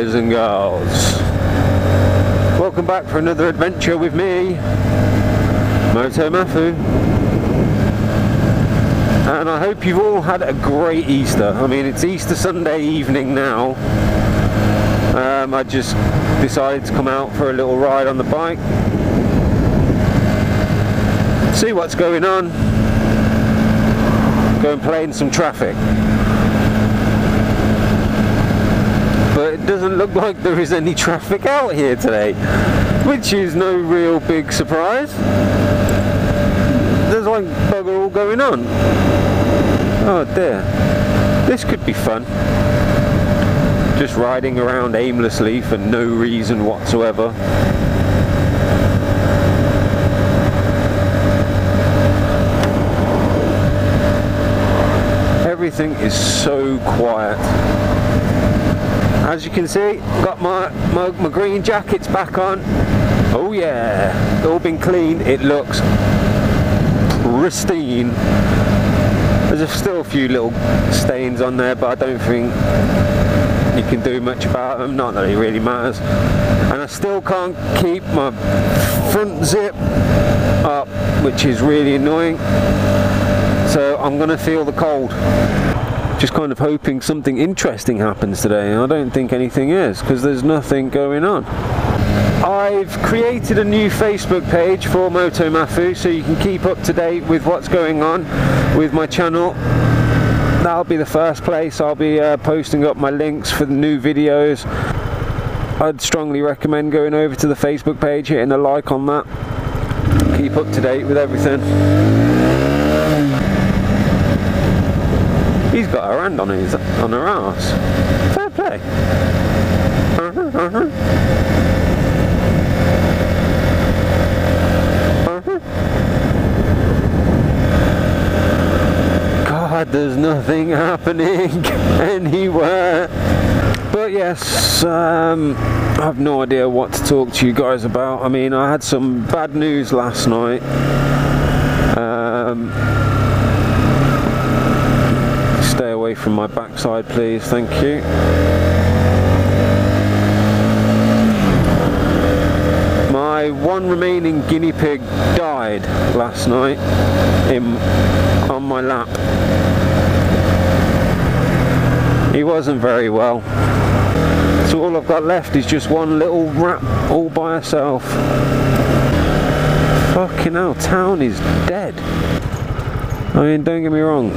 boys and girls. Welcome back for another adventure with me, Moto Mafu. And I hope you've all had a great Easter. I mean, it's Easter Sunday evening now. I just decided to come out for a little ride on the bike, see what's going on, go and play in some traffic. But it doesn't look like there is any traffic out here today, which is no real big surprise. There's like bugger all going on. Oh dear, this could be fun. Just riding around aimlessly for no reason whatsoever. Everything is so quiet. As you can see, got my green jackets back on. Oh yeah, all been cleaned. It looks pristine. There's still a few little stains on there, but I don't think you can do much about them. Not that it really matters. And I still can't keep my front zip up, which is really annoying. So I'm gonna feel the cold. Just kind of hoping something interesting happens today. I don't think anything is, because there's nothing going on. I've created a new Facebook page for Moto Mafu, so you can keep up to date with what's going on with my channel. That'll be the first place I'll be posting up my links for the new videos. I'd strongly recommend going over to the Facebook page, hitting a like on that. Keep up to date with everything. He's got her hand on her arse. Fair play. God, there's nothing happening anywhere. But yes, I have no idea what to talk to you guys about. I mean, I had some bad news last night. Stay away from my backside, please. Thank you. My one remaining guinea pig died last night on my lap. He wasn't very well. So all I've got left is just one little rat all by herself. Fucking hell, town is dead. I mean, don't get me wrong.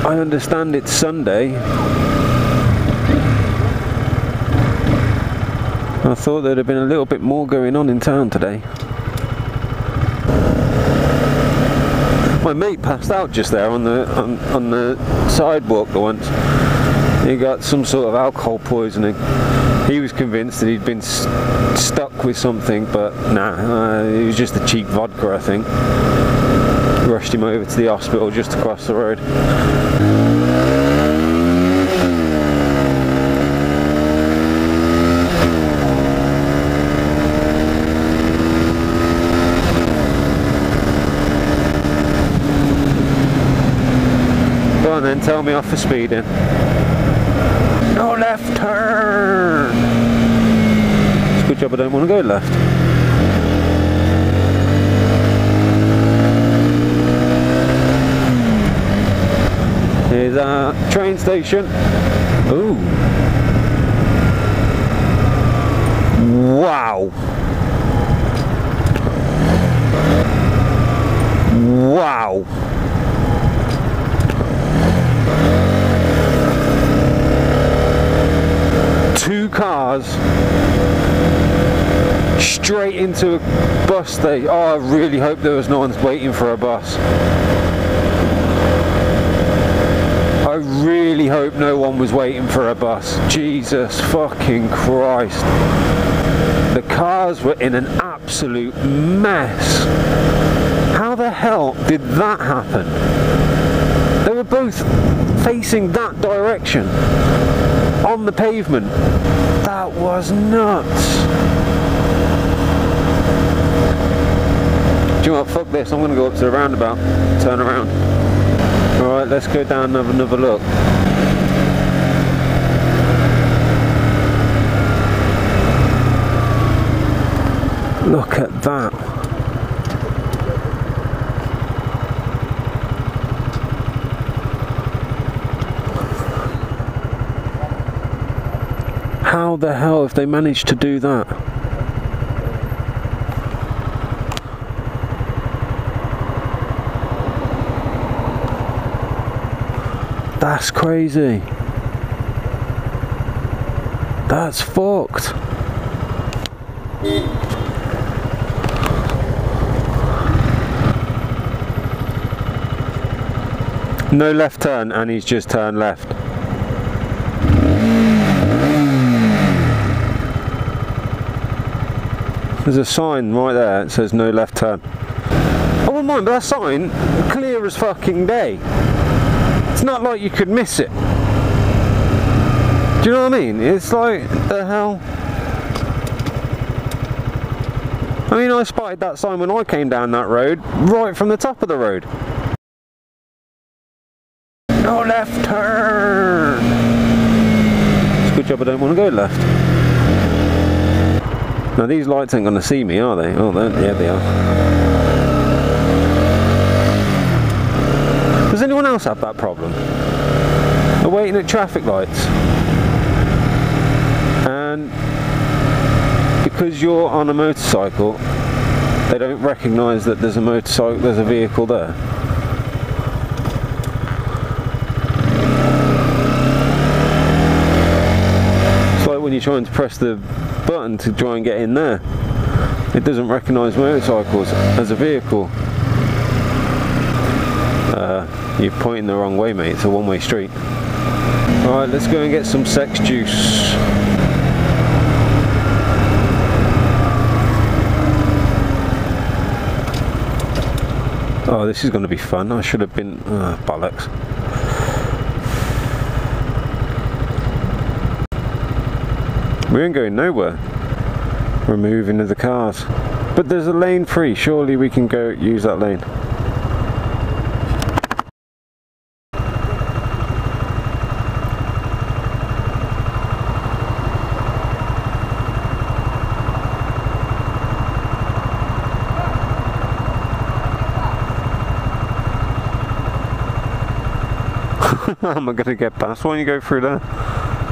I understand it's Sunday. I thought there'd have been a little bit more going on in town today. My mate passed out just there on the sidewalk once. He got some sort of alcohol poisoning. He was convinced that he'd been stuck with something, but nah, it was just a cheap vodka, I think. Rushed him over to the hospital just across the road. Go on then, tell me off for speeding. No left turn! It's a good job I don't want to go left. Here's our train station. Ooh. Wow. Wow. Two cars straight into a bus station. Oh, I really hope there was no one waiting for a bus. I really hope no one was waiting for a bus. Jesus fucking Christ. The cars were in an absolute mess. How the hell did that happen? They were both facing that direction on the pavement. That was nuts. Do you know what? Fuck this. I'm going to go up to the roundabout. Turn around. Alright, let's go down and have another look. Look at that. How the hell have they managed to do that? That's crazy. That's fucked. No left turn, and he's just turned left. There's a sign right there that says no left turn. I wouldn't mind, but that sign, clear as fucking day. It's not like you could miss it. Do you know what I mean? It's like, the hell? I mean, I spotted that sign when I came down that road, right from the top of the road. No left turn! It's a good job I don't want to go left. Now these lights ain't going to see me, are they? Oh, yeah, they are. Does anyone else have that problem? They're waiting at traffic lights, and because you're on a motorcycle, they don't recognise that there's a motorcycle, there's a vehicle there. It's like when you're trying to press the button to try and get in there, it doesn't recognise motorcycles as a vehicle. You're pointing the wrong way, mate. It's a one-way street. Alright, let's go and get some sex juice. Oh, this is going to be fun. I should have been... bollocks. We ain't going nowhere. We're moving to the cars. But there's a lane free. Surely we can go use that lane. How am I going to get past? Why don't you go through there?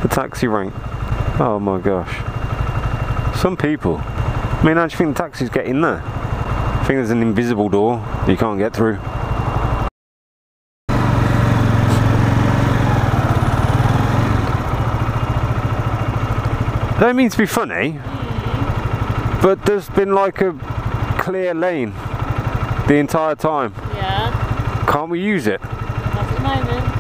The taxi rank. Oh my gosh. Some people. I mean, how do you think the taxis get in there? I think there's an invisible door you can't get through. I don't mean to be funny, but there's been like a clear lane the entire time. Yeah. Can't we use it? Not at the moment.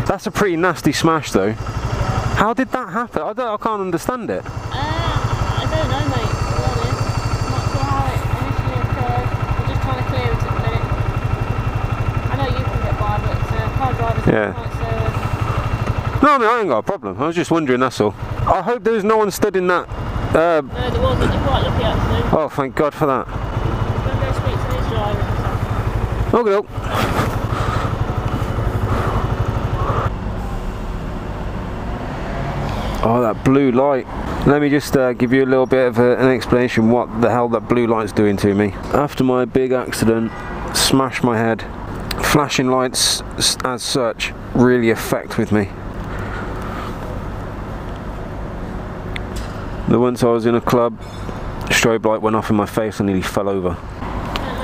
That's a pretty nasty smash though. How did that happen? I can't understand it. I don't know, mate, to be honest. I'm not sure how it initially occurred. We're just trying to clear it at the minute. I know you can get by, but car drivers are quite so... No, I mean, I ain't got a problem. I was just wondering, that's all. I hope there's no one stood in that... No, there wasn't. They're quite lucky, actually. Oh, thank God for that. I'm going to go speak to these drivers. Okay. Oh, that blue light. Let me just give you a little bit of an explanation what the hell that blue light's doing to me. After my big accident, smashed my head, flashing lights as such really affect with me. The once I was in a club, strobe light went off in my face and nearly fell over. Would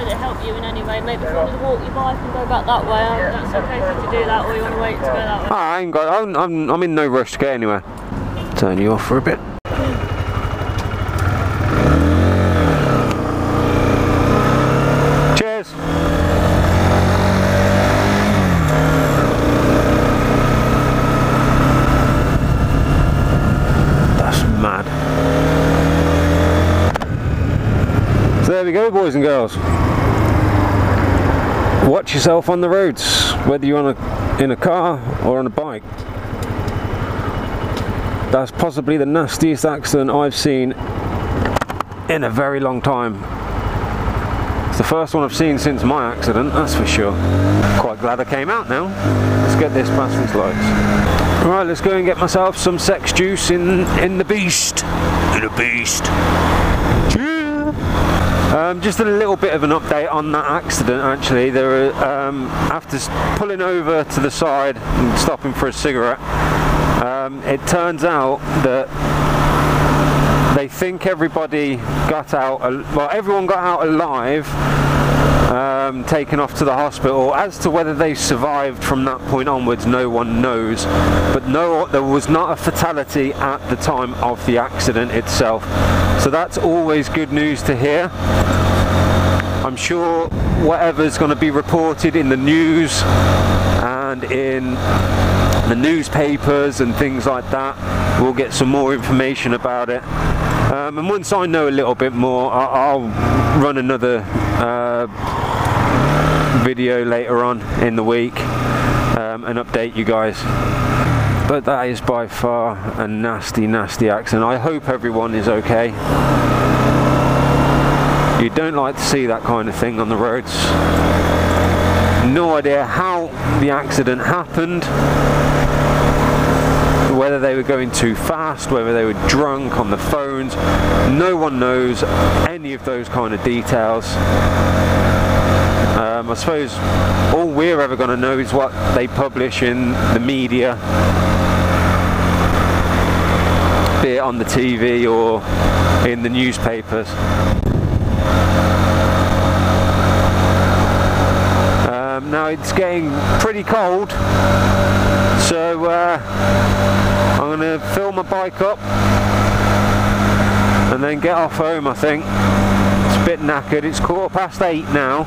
it help you in any way? Maybe if you wanted to walk your bike and go back that way, that's okay for you to do that, or you want to wait to go that way? I'm in no rush to get anywhere. Turn you off for a bit. Cheers. That's mad. So there we go, boys and girls. Watch yourself on the roads, whether you're in a car or on a bike. That's possibly the nastiest accident I've seen in a very long time. It's the first one I've seen since my accident, that's for sure. Quite glad I came out now. Let's get this past these lights. Alright, let's go and get myself some sex juice in the beast. In a beast. Cheers! Just a little bit of an update on that accident. Actually, there were, after pulling over to the side and stopping for a cigarette, it turns out that they think everybody got out, well, everyone got out alive, taken off to the hospital. As to whether they survived from that point onwards, no one knows. But no, there was not a fatality at the time of the accident itself. So that's always good news to hear. I'm sure whatever's going to be reported in the news and in the newspapers and things like that, we'll get some more information about it. And once I know a little bit more, I'll run another video later on in the week and update you guys. But that is by far a nasty, nasty accident. I hope everyone is okay. You don't like to see that kind of thing on the roads. No idea how the accident happened, whether they were going too fast, whether they were drunk on the phones. No one knows any of those kind of details. I suppose all we're ever going to know is what they publish in the media, be it on the TV or in the newspapers. Now it's getting pretty cold, so I'm going to fill my bike up and then get off home. I think it's a bit knackered. It's 8:15 now,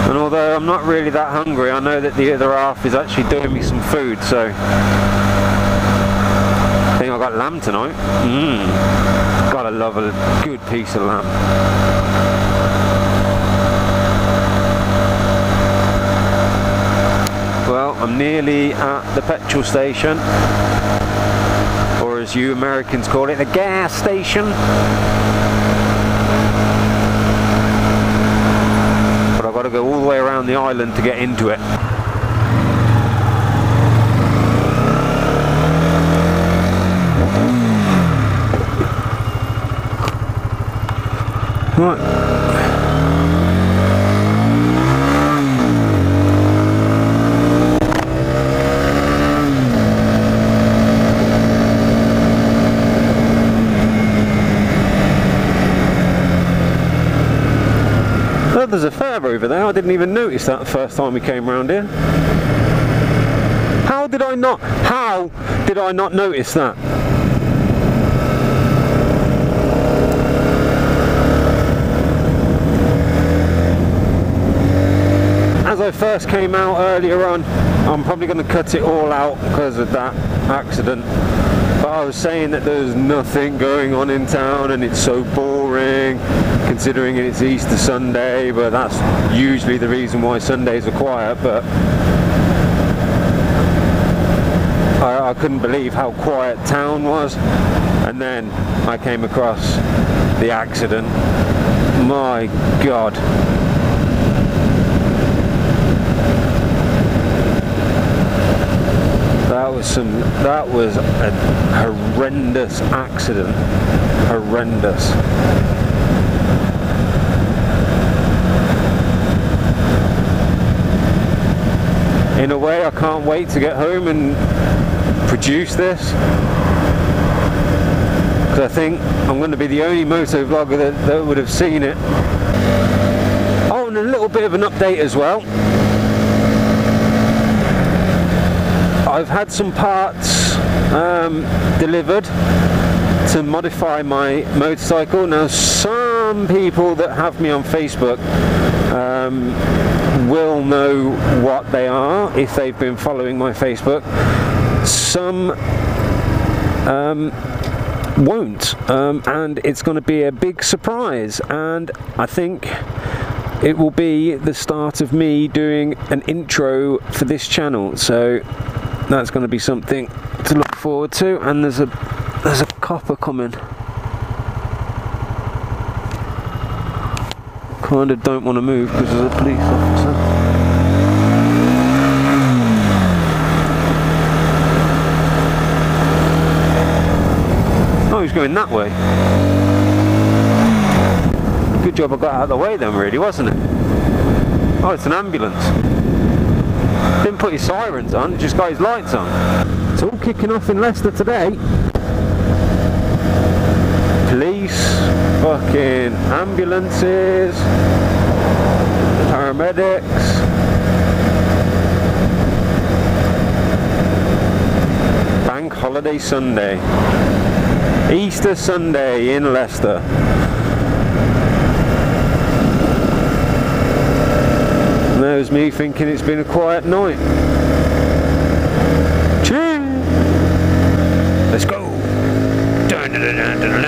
and although I'm not really that hungry, I know that the other half is actually doing me some food, so I think I've got lamb tonight. Gotta love a good piece of lamb. Well, I'm nearly at the petrol station, or as you Americans call it, the gas station. But I've got to go all the way around the island to get into it. Right. Oh, there's a fare over there. I didn't even notice that the first time we came round here. How did I not notice that? As I first came out earlier on, I'm probably going to cut it all out because of that accident. But I was saying that there's nothing going on in town and it's so boring, considering it's Easter Sunday, but that's usually the reason why Sundays are quiet. But I couldn't believe how quiet town was, and then I came across the accident. My God. That was a horrendous accident. Horrendous. In a way, I can't wait to get home and produce this, because I think I'm going to be the only moto vlogger that would have seen it. Oh, and a little bit of an update as well. I've had some parts delivered to modify my motorcycle. Now, some people that have me on Facebook will know what they are if they've been following my Facebook. Some won't, and it's going to be a big surprise, and I think it will be the start of me doing an intro for this channel, so that's going to be something to look forward to. And there's a copper coming. Kind of don't want to move because there's a police officer. Oh, he's going that way. job I got out of the way then, really, wasn't it? Oh, it's an ambulance. Didn't put his sirens on, just got his lights on. It's all kicking off in Leicester today. Police, fucking ambulances, paramedics. Bank holiday Sunday. Easter Sunday in Leicester. And there's me thinking it's been a quiet night. Cheers! Let's go! Dun, dun, dun, dun, dun.